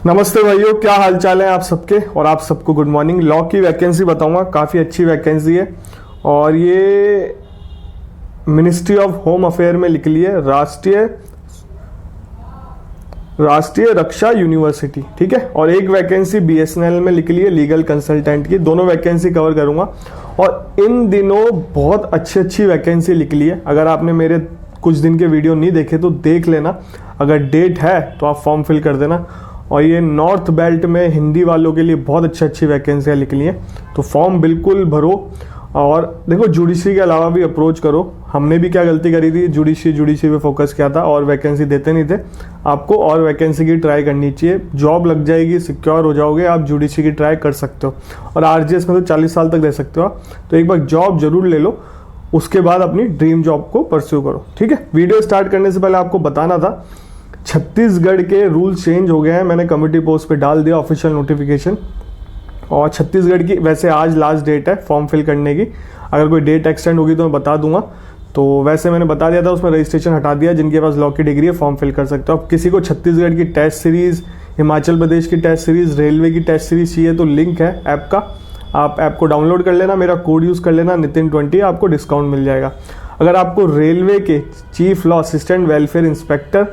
नमस्ते भाइयों, क्या हाल चाल है आप सबके। और आप सबको गुड मॉर्निंग। लॉ की वैकेंसी बताऊंगा, काफ़ी अच्छी वैकेंसी है और ये मिनिस्ट्री ऑफ होम अफेयर में निकली है, राष्ट्रीय रक्षा यूनिवर्सिटी, ठीक है। और एक वैकेंसी बीएसएनएल में निकली है लीगल कंसल्टेंट की। दोनों वैकेंसी कवर करूंगा और इन दिनों बहुत अच्छी वैकेंसी निकली है। अगर आपने मेरे कुछ दिन के वीडियो नहीं देखे तो देख लेना, अगर डेट है तो आप फॉर्म फिल कर देना। और ये नॉर्थ बेल्ट में हिंदी वालों के लिए बहुत अच्छी वैकेंसियाँ निकली हैं, तो फॉर्म बिल्कुल भरो। और देखो, जुडिशरी के अलावा भी अप्रोच करो। हमने भी क्या गलती करी थी, जुडिशरी पे फोकस किया था और वैकेंसी देते नहीं थे। आपको और वैकेंसी की ट्राई करनी चाहिए, जॉब लग जाएगी, सिक्योर हो जाओगे, आप जुडिशरी की ट्राई कर सकते हो। और आरजीएस में तो 40 साल तक रह सकते हो आप, तो एक बार जॉब जरूर ले लो, उसके बाद अपनी ड्रीम जॉब को परस्यू करो, ठीक है। वीडियो स्टार्ट करने से पहले आपको बताना था, छत्तीसगढ़ के रूल्स चेंज हो गए हैं। मैंने कमेटी पोस्ट पे डाल दिया ऑफिशियल नोटिफिकेशन। और छत्तीसगढ़ की वैसे आज लास्ट डेट है फॉर्म फिल करने की। अगर कोई डेट एक्सटेंड होगी तो मैं बता दूंगा। तो वैसे मैंने बता दिया था, उसमें रजिस्ट्रेशन हटा दिया। जिनके पास लॉ की डिग्री है फॉर्म फिल कर सकते हो। अब किसी को छत्तीसगढ़ की टेस्ट सीरीज, हिमाचल प्रदेश की टेस्ट सीरीज, रेलवे की टेस्ट सीरीज चाहिए तो लिंक है ऐप का, आप ऐप को डाउनलोड कर लेना, मेरा कोड यूज़ कर लेना Nitin20, आपको डिस्काउंट मिल जाएगा। अगर आपको रेलवे के chief law assistant, welfare inspector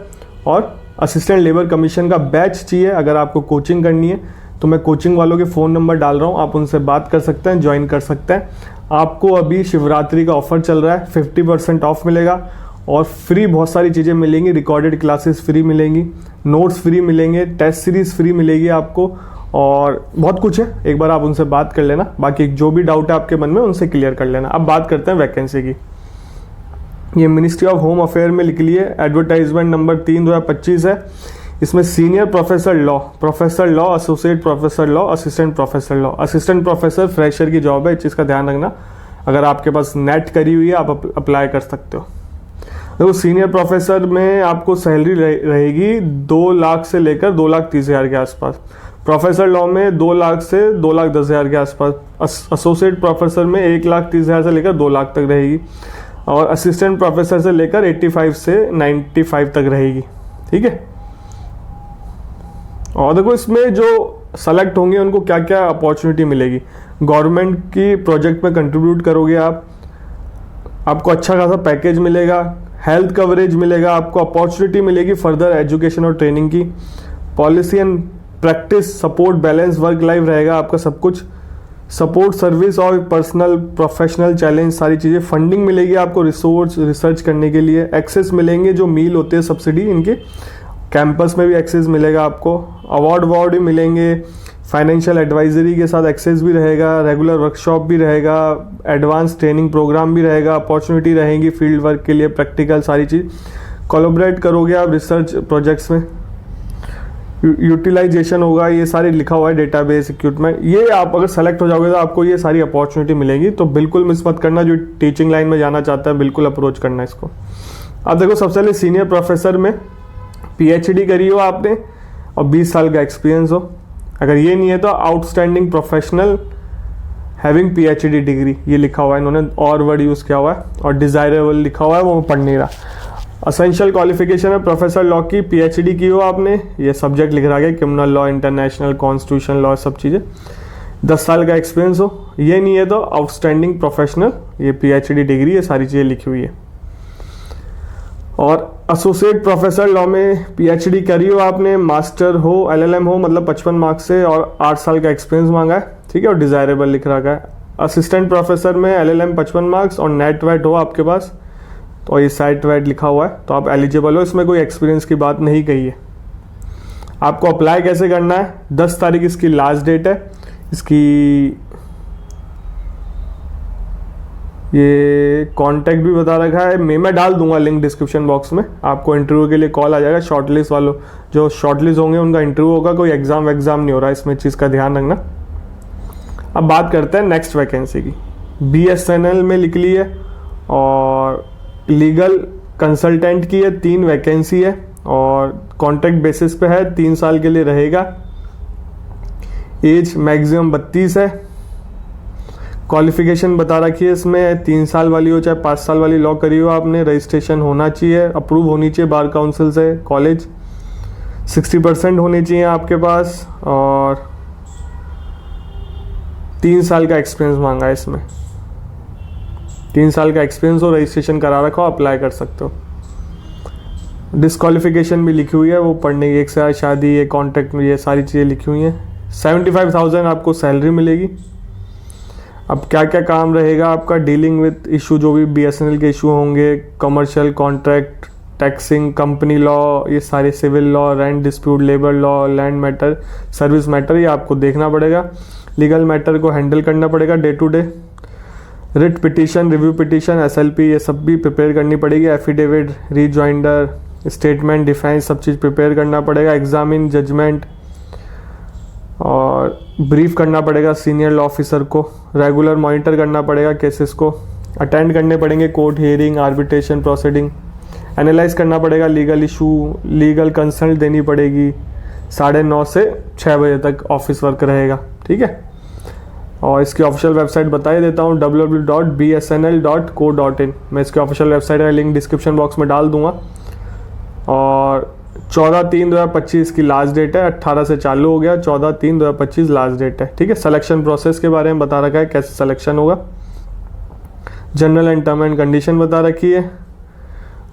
और असिस्टेंट लेबर कमीशन का बैच चाहिए, अगर आपको कोचिंग करनी है तो मैं कोचिंग वालों के फ़ोन नंबर डाल रहा हूँ, आप उनसे बात कर सकते हैं, ज्वाइन कर सकते हैं। आपको अभी शिवरात्रि का ऑफर चल रहा है, 50% ऑफ मिलेगा और फ्री बहुत सारी चीज़ें मिलेंगी। रिकॉर्डेड क्लासेस फ्री मिलेंगी, नोट्स फ्री मिलेंगे, टेस्ट सीरीज फ्री मिलेगी आपको और बहुत कुछ है। एक बार आप उनसे बात कर लेना, बाकी जो भी डाउट है आपके मन में उनसे क्लियर कर लेना। अब बात करते हैं वैकेंसी की। ये मिनिस्ट्री ऑफ होम अफेयर में लिख ली है, एडवर्टाइजमेंट नंबर 3 2025 है। इसमें senior professor law, associate professor law, assistant professor law. Assistant professor fresher की जॉब है, इस चीज़ का ध्यान रखना। अगर आपके पास नेट करी हुई है आप अप्लाई कर सकते हो। देखो, सीनियर प्रोफेसर में आपको सैलरी रहेगी 2 लाख से लेकर 2,30,000 के आसपास। प्रोफेसर लॉ में 2 लाख से 2,10,000 के आसपास। एसोसिएट प्रोफेसर में 1,30,000 से लेकर 2 लाख तक रहेगी और असिस्टेंट प्रोफेसर से लेकर 85 से 95 तक रहेगी, ठीक है। और देखो, इसमें जो सेलेक्ट होंगे उनको क्या क्या अपॉर्चुनिटी मिलेगी। गवर्नमेंट की प्रोजेक्ट में कंट्रीब्यूट करोगे आप, आपको अच्छा खासा पैकेज मिलेगा, हेल्थ कवरेज मिलेगा, आपको अपॉर्चुनिटी मिलेगी फर्दर एजुकेशन और ट्रेनिंग की, policy and practice support, balance work life रहेगा आपका सब कुछ, सपोर्ट सर्विस और पर्सनल प्रोफेशनल चैलेंज, सारी चीज़ें, फंडिंग मिलेगी आपको रिसर्च करने के लिए, एक्सेस मिलेंगे जो मील होते हैं सब्सिडी इनके, कैंपस में भी एक्सेस मिलेगा आपको, अवार्ड भी मिलेंगे, फाइनेंशियल एडवाइजरी के साथ एक्सेस भी रहेगा, रेगुलर वर्कशॉप भी रहेगा, एडवांस ट्रेनिंग प्रोग्राम भी रहेगा, अपॉर्चुनिटी रहेगी फील्ड वर्क के लिए, प्रैक्टिकल सारी चीज़, कोलैबोरेट करोगे आप रिसर्च प्रोजेक्ट्स में, यूटिलाइजेशन होगा, ये सारी लिखा हुआ है, डेटाबेस इक्विपमेंट। ये आप अगर सेलेक्ट हो जाओगे तो आपको ये सारी अपॉर्चुनिटी मिलेगी, तो बिल्कुल मिस मत करना। जो टीचिंग लाइन में जाना चाहता है बिल्कुल अप्रोच करना इसको। अब देखो, सबसे पहले सीनियर प्रोफेसर में पीएचडी करी हो आपने और 20 साल का एक्सपीरियंस हो। अगर ये नहीं है तो outstanding professional having PhD degree, ये लिखा हुआ है इन्होंने, और वर्ड यूज़ किया हुआ है, और डिज़ायरेबल लिखा हुआ है, वो पढ़ नहीं रहा। असेंशियल क्वालिफिकेशन है प्रोफेसर लॉ की, पीएचडी की हो आपने, ये सब्जेक्ट लिख रहा है criminal law, international constitution law, सब चीज़ें, 10 साल का एक्सपीरियंस हो। ये नहीं है तो आउटस्टैंडिंग प्रोफेशनल, ये पीएचडी डिग्री, ये सारी चीज़ें लिखी हुई है। और एसोसिएट प्रोफेसर लॉ में पीएचडी करी हो आपने, मास्टर हो, एलएलएम हो, मतलब 55 मार्क्स से, और 8 साल का एक्सपीरियंस मांगा है, ठीक है, और डिज़ायरेबल लिख रखा है। असिस्टेंट प्रोफेसर में एलएलएम 55 मार्क्स और नेट वेट हो आपके पास, तो ये साइट वेट लिखा हुआ है, तो आप एलिजिबल हो। इसमें कोई एक्सपीरियंस की बात नहीं कही है। आपको अप्लाई कैसे करना है, 10 तारीख इसकी लास्ट डेट है। इसकी ये कांटेक्ट भी बता रखा है, मैं डाल दूंगा लिंक डिस्क्रिप्शन बॉक्स में। आपको इंटरव्यू के लिए कॉल आ जाएगा, शॉर्टलिस्ट वालों, जो शॉर्टलिस्ट होंगे उनका इंटरव्यू होगा, कोई एग्जाम नहीं हो रहा है इसमें, चीज़ का ध्यान रखना। अब बात करते हैं नेक्स्ट वैकेंसी की। बीएसएनएल में लिख ली है और लीगल कंसल्टेंट की है, 3 वैकेंसी है और कॉन्ट्रैक्ट बेसिस पे है, 3 साल के लिए रहेगा। एज मैक्सिमम 32 है। क्वालिफिकेशन बता रखी है इसमें, 3 साल वाली हो चाहे 5 साल वाली लॉ करी हो आपने, रजिस्ट्रेशन होना चाहिए, अप्रूव होनी चाहिए बार काउंसिल से, कॉलेज, 60% होने चाहिए आपके पास, और 3 साल का एक्सपीरियंस मांगा है इसमें। 3 साल का एक्सपीरियंस हो, रजिस्ट्रेशन करा रखा हो, अप्लाई कर सकते हो। डिस्क्वालिफिकेशन भी लिखी हुई है, वो पढ़ने की, एक साल शादी, ये कॉन्ट्रैक्ट में, ये सारी चीज़ें लिखी हुई हैं। 75,000 आपको सैलरी मिलेगी। अब क्या क्या काम रहेगा आपका, डीलिंग विद इशू, जो भी BSNL के इशू होंगे, commercial contract, taxing, company law, ये सारे civil law, rent dispute, labour law, land matter, service matter, ये आपको देखना पड़ेगा। लीगल मैटर को हैंडल करना पड़ेगा day to day. Writ petition, review petition, SLP, ये सब भी प्रिपेयर करनी पड़ेगी। एफिडेविट, रीजॉइंडर, स्टेटमेंट, डिफेंस, सब चीज़ प्रिपेयर करना पड़ेगा। एग्जामिन, जजमेंट, और ब्रीफ करना पड़ेगा सीनियर लॉ ऑफिसर को। रेगुलर मॉनिटर करना पड़ेगा केसेस को। अटेंड करने पड़ेंगे court hearing, arbitration proceeding. Analyse करना पड़ेगा लीगल इशू, लीगल कंसल्ट देनी पड़ेगी। 9:30 से 6 बजे तक ऑफिस वर्क रहेगा, ठीक है। और इसकी ऑफिशियल वेबसाइट बता ही देता हूँ, www.bsnl.co.in। मैं इसकी ऑफिशियल वेबसाइट का लिंक डिस्क्रिप्शन बॉक्स में डाल दूंगा। और 14/3/2025 की लास्ट डेट है। 18 से चालू हो गया, 14/3/2025 लास्ट डेट है, ठीक है। सिलेक्शन प्रोसेस के बारे में बता रखा है, कैसे सिलेक्शन होगा। General and term and condition बता रखी है।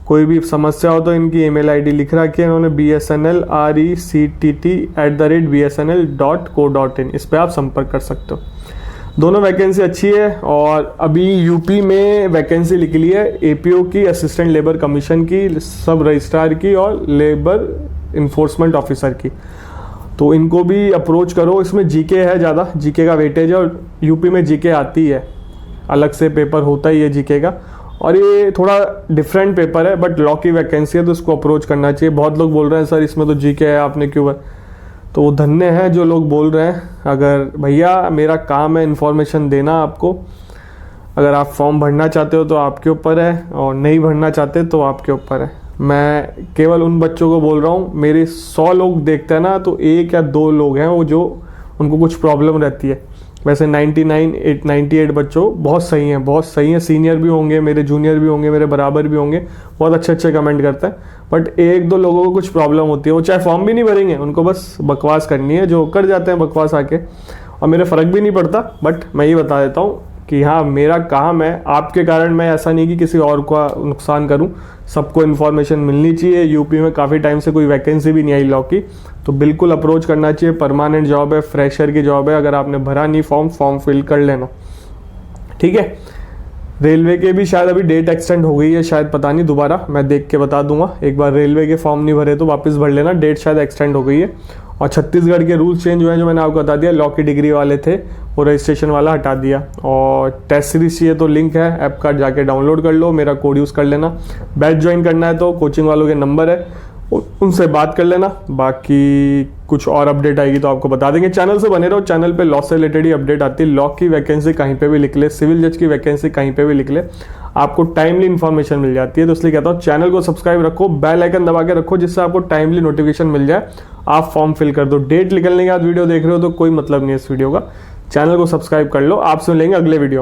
कोई भी समस्या हो तो इनकी ईमेल आईडी लिख रखी है इन्होंने, bsnl@bsnl.co.in। इस पर आप संपर्क कर सकते हो। दोनों वैकेंसी अच्छी है। और अभी यूपी में वैकेंसी निकली है APO की, असिस्टेंट लेबर कमीशन की, सब रजिस्ट्रार की, और लेबर इन्फोर्समेंट ऑफिसर की। तो इनको भी अप्रोच करो। इसमें GK है ज़्यादा, GK का वेटेज है, और यूपी में GK आती है, अलग से पेपर होता ही है GK का। और ये थोड़ा डिफरेंट पेपर है, बट लॉ की वैकेंसी है तो इसको अप्रोच करना चाहिए। बहुत लोग बोल रहे हैं सर इसमें तो GK है, आपने क्यों, तो वो धन्य है जो लोग बोल रहे हैं। अगर भैया मेरा काम है इन्फॉर्मेशन देना आपको, अगर आप फॉर्म भरना चाहते हो तो आपके ऊपर है, और नहीं भरना चाहते तो आपके ऊपर है। मैं केवल उन बच्चों को बोल रहा हूँ, मेरे 100 लोग देखते हैं ना, तो 1 या 2 लोग हैं वो जो उनको कुछ प्रॉब्लम रहती है। वैसे 98 बच्चों बहुत सही हैं, बहुत सही हैं। सीनियर भी होंगे, मेरे जूनियर भी होंगे, मेरे बराबर भी होंगे, बहुत अच्छे अच्छे कमेंट करते हैं। बट 1-2 लोगों को कुछ प्रॉब्लम होती है, वो चाहे फॉर्म भी नहीं भरेंगे, उनको बस बकवास करनी है, जो कर जाते हैं बकवास आके, और मेरे फ़र्क भी नहीं पड़ता। बट मैं ये बता देता हूँ कि हाँ, मेरा काम है, आपके कारण मैं ऐसा नहीं कि किसी और का नुकसान करूं। सबको इन्फॉर्मेशन मिलनी चाहिए। यूपी में काफ़ी टाइम से कोई वैकेंसी भी नहीं आई लॉ की, तो बिल्कुल अप्रोच करना चाहिए। परमानेंट जॉब है, फ्रेशर की जॉब है। अगर आपने भरा नहीं फॉर्म फिल कर लेना, ठीक है। रेलवे के भी शायद अभी डेट एक्सटेंड हो गई है, शायद, पता नहीं, दोबारा मैं देख के बता दूंगा। एक बार रेलवे के फॉर्म नहीं भरे तो वापस भर लेना, डेट शायद एक्सटेंड हो गई है। और छत्तीसगढ़ के रूल्स चेंज हुए हैं, जो मैंने आपको बता दिया। लॉ की डिग्री वाले थे, वो रजिस्ट्रेशन वाला हटा दिया। और टेस्ट सीरीज चाहिए तो लिंक है, ऐप कार्ड जाके डाउनलोड कर लो, मेरा कोड यूज़ कर लेना। बैच ज्वाइन करना है तो कोचिंग वालों के नंबर है, उनसे बात कर लेना। बाकी कुछ और अपडेट आएगी तो आपको बता देंगे। चैनल से बने रहो, चैनल पे लॉ से रिलेटेड ही अपडेट आती है। लॉ की वैकेंसी कहीं पे भी लिख ले, सिविल जज की वैकेंसी कहीं पे भी लिख ले, आपको टाइमली इन्फॉर्मेशन मिल जाती है। तो इसलिए कहता हूँ चैनल को सब्सक्राइब रखो, बेल आइकन दबा के रखो, जिससे आपको टाइमली नोटिफिकेशन मिल जाए। आप फॉर्म फिल कर दो। डेट निकलने के बाद वीडियो देख रहे हो तो कोई मतलब नहीं है इस वीडियो का। चैनल को सब्सक्राइब कर लो। आपसे मिलेंगे अगले वीडियो में।